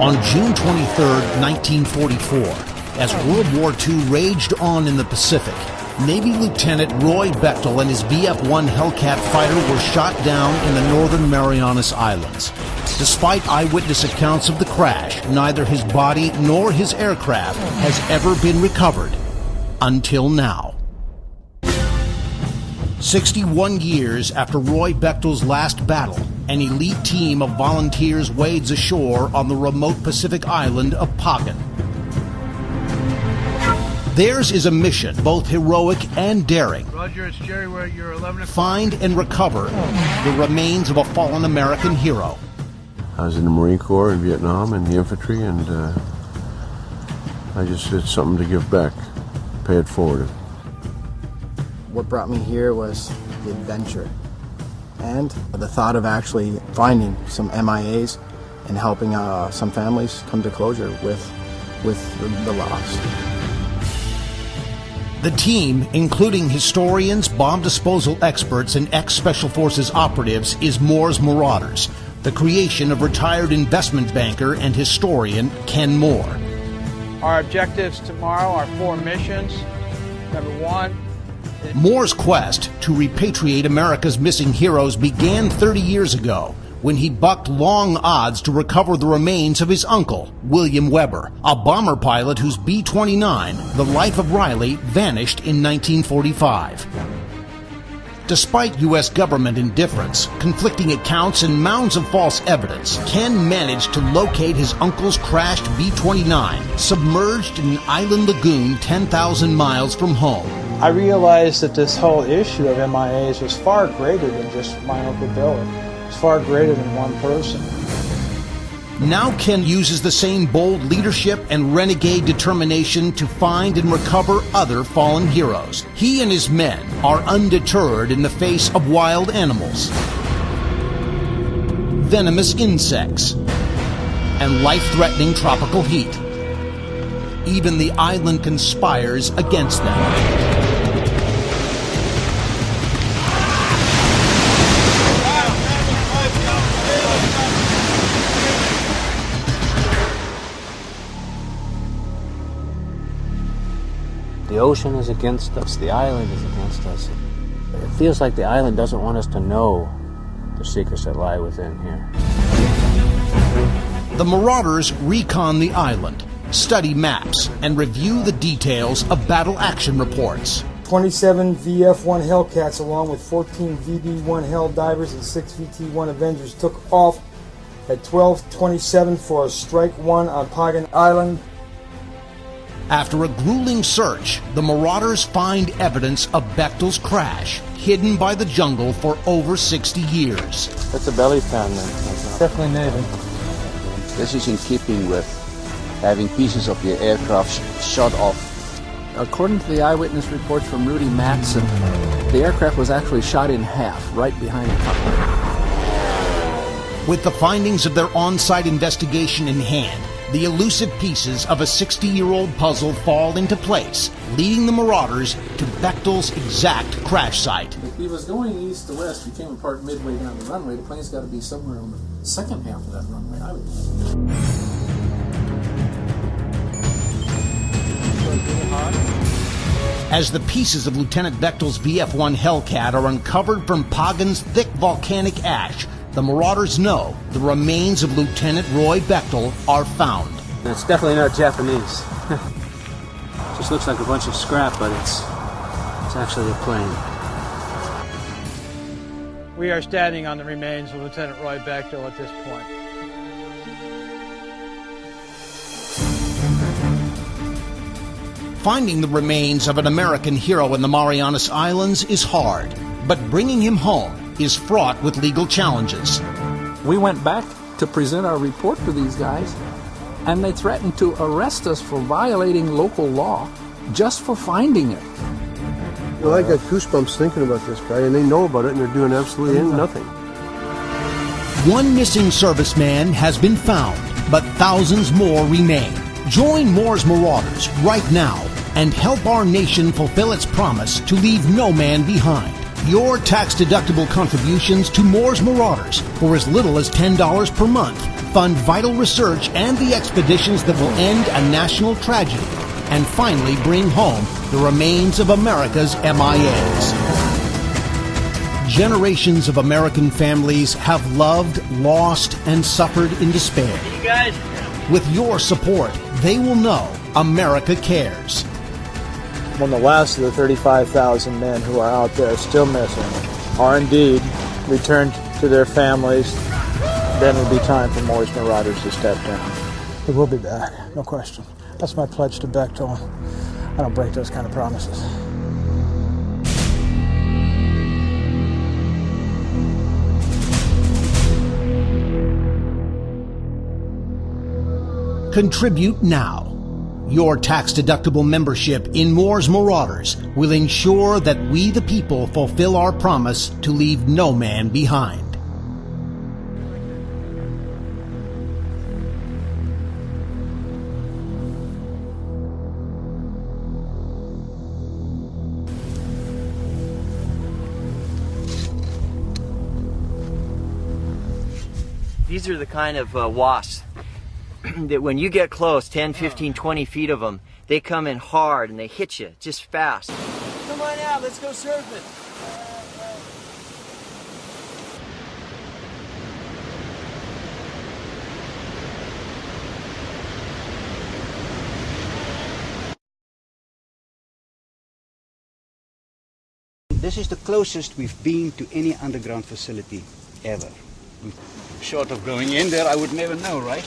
On June 23, 1944, as World War II raged on in the Pacific, Navy Lieutenant Roy Bechtel and his VF-1 Hellcat fighter were shot down in the northern Marianas Islands. Despite eyewitness accounts of the crash, neither his body nor his aircraft has ever been recovered until now. 61 years after Roy Bechtel's last battle, an elite team of volunteers wades ashore on the remote Pacific island of Pagan. Theirs is a mission, both heroic and daring. Roger, it's Jerry, we're at your 11 o'clock. Find and recover the remains of a fallen American hero. I was in the Marine Corps in Vietnam in the infantry, and I just did something to give back, pay it forward. What brought me here was the adventure and the thought of actually finding some MIAs and helping some families come to closure with the lost. The team, including historians, bomb disposal experts, and ex-Special Forces operatives, is Moore's Marauders, the creation of retired investment banker and historian Ken Moore. Our objectives tomorrow are 4 missions. Number 1. Moore's quest to repatriate America's missing heroes began 30 years ago, when he bucked long odds to recover the remains of his uncle, William Weber, a bomber pilot whose B-29, the Life of Riley, vanished in 1945. Despite U.S. government indifference, conflicting accounts, and mounds of false evidence, Ken managed to locate his uncle's crashed B-29, submerged in an island lagoon 10,000 miles from home. I realized that this whole issue of MIAs was far greater than just my Uncle Billy. It's far greater than one person. Now Ken uses the same bold leadership and renegade determination to find and recover other fallen heroes. He and his men are undeterred in the face of wild animals, venomous insects, and life-threatening tropical heat. Even the island conspires against them. The ocean is against us. The island is against us. It feels like the island doesn't want us to know the secrets that lie within here. The Marauders recon the island, study maps, and review the details of battle action reports. 27 VF-1 Hellcats along with 14 VB-1 Hell Divers and 6 VT-1 Avengers took off at 12:27 for a Strike 1 on Pagan Island. After a grueling search, the Marauders find evidence of Bechtel's crash, hidden by the jungle for over 60 years. That's a belly pan, then. Definitely Navy. This is in keeping with having pieces of your aircraft shot off. According to the eyewitness reports from Rudy Matson, the aircraft was actually shot in half, right behind the cockpit. With the findings of their on-site investigation in hand, the elusive pieces of a 60-year-old puzzle fall into place, leading the Marauders to Bechtel's exact crash site. If he was going east to west, we came apart midway down the runway. The plane's got to be somewhere on the second half of that runway, I would think. As the pieces of Lieutenant Bechtel's VF-1 Hellcat are uncovered from Pagan's thick volcanic ash, the Marauders know the remains of Lieutenant Roy Bechtel are found. It's definitely not Japanese. Just looks like a bunch of scrap, but it's actually a plane. We are standing on the remains of Lieutenant Roy Bechtel at this point. Finding the remains of an American hero in the Marianas Islands is hard, but bringing him home is fraught with legal challenges. We went back to present our report to these guys, and they threatened to arrest us for violating local law just for finding it. Well, I got goosebumps thinking about this guy, and they know about it, and they're doing absolutely nothing. One missing serviceman has been found, but thousands more remain. Join Moore's Marauders right now and help our nation fulfill its promise to leave no man behind. your tax-deductible contributions to Moore's Marauders for as little as $10 per month, fund vital research and the expeditions that will end a national tragedy and finally bring home the remains of America's MIAs. Generations of American families have loved, lost, and suffered in despair. You guys? With your support, they will know America cares. When the last of the 35,000 men who are out there still missing are indeed returned to their families, then it will be time for Moore's Marauders to step down. We will be back, no question. That's my pledge to Bechtel. I don't break those kind of promises. Contribute now. Your tax-deductible membership in Moore's Marauders will ensure that we the people fulfill our promise to leave no man behind. These are the kind of wasps that when you get close, 10, 15, 20 feet of them, they come in hard and they hit you just fast. Come on out, let's go surfing. This is the closest we've been to any underground facility ever. Short of going in there, I would never know, right?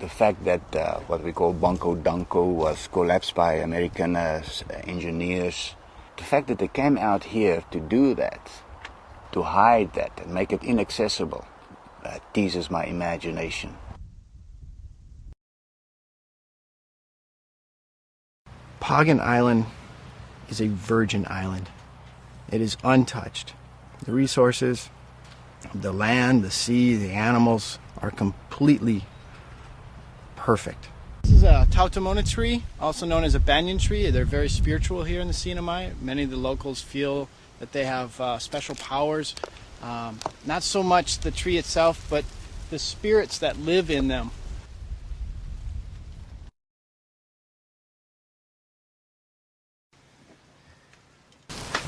The fact that what we call Bunko Dunko was collapsed by American engineers, the fact that they came out here to do that, to hide that and make it inaccessible, teases my imagination. Pagan Island is a virgin island. It is untouched. The resources, the land, the sea, the animals are completely perfect. This is a Tautomona tree, also known as a banyan tree. They're very spiritual here in the Sinai. Many of the locals feel that they have special powers. Not so much the tree itself, but the spirits that live in them.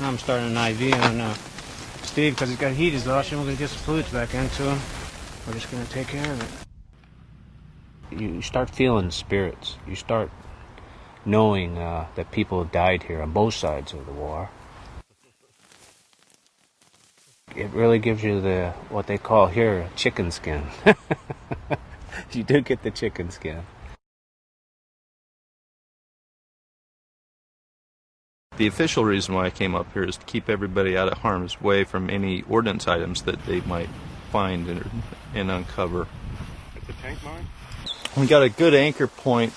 I'm starting an IV on Steve because he's got heat exhaustion. We're going to get some fluids back into him. We're just going to take care of it. You start feeling spirits. You start knowing that people died here on both sides of the war. It really gives you what they call here chicken skin. You do get the chicken skin. The official reason why I came up here is to keep everybody out of harm's way from any ordnance items that they might find and uncover. It's a tank mine? We got a good anchor point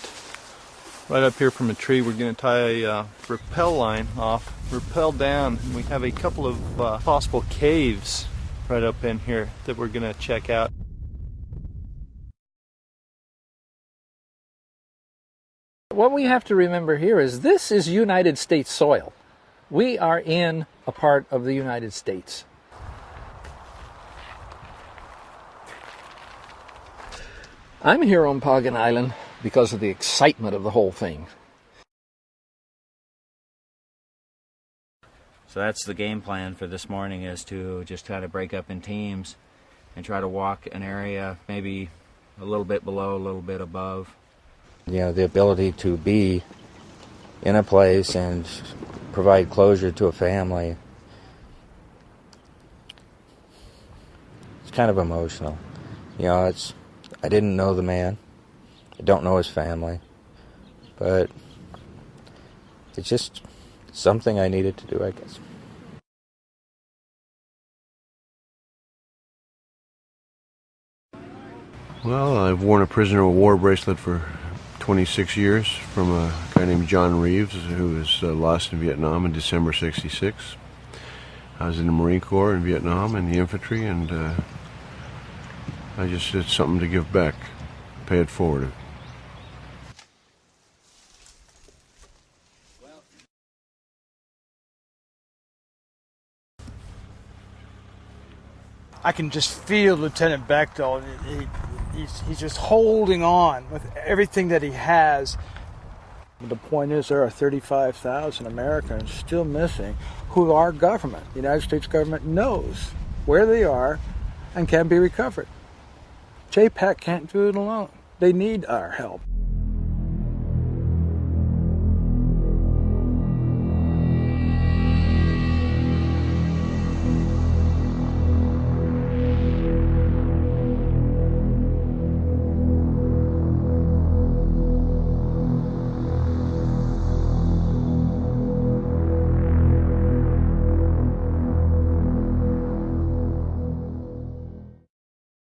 right up here from a tree. We're going to tie a rappel line off, rappel down, and we have a couple of possible caves right up in here that we're going to check out. What we have to remember here is this is United States soil. We are in a part of the United States. I'm here on Pagan Island because of the excitement of the whole thing. So that's the game plan for this morning, is to just try to break up in teams and try to walk an area maybe a little bit below, a little bit above. You know, the ability to be in a place and provide closure to a family. It's kind of emotional. You know, I didn't know the man. I don't know his family. But it's just something I needed to do, I guess. Well, I've worn a prisoner of war bracelet for 26 years from a guy named John Reeves, who was lost in Vietnam in December '66. I was in the Marine Corps in Vietnam in the infantry, and I just did something to give back, pay it forward. I can just feel Lieutenant Bechtel. He's just holding on with everything that he has. The point is, there are 35,000 Americans still missing who our government, the United States government, knows where they are and can be recovered. JPAC can't do it alone. They need our help.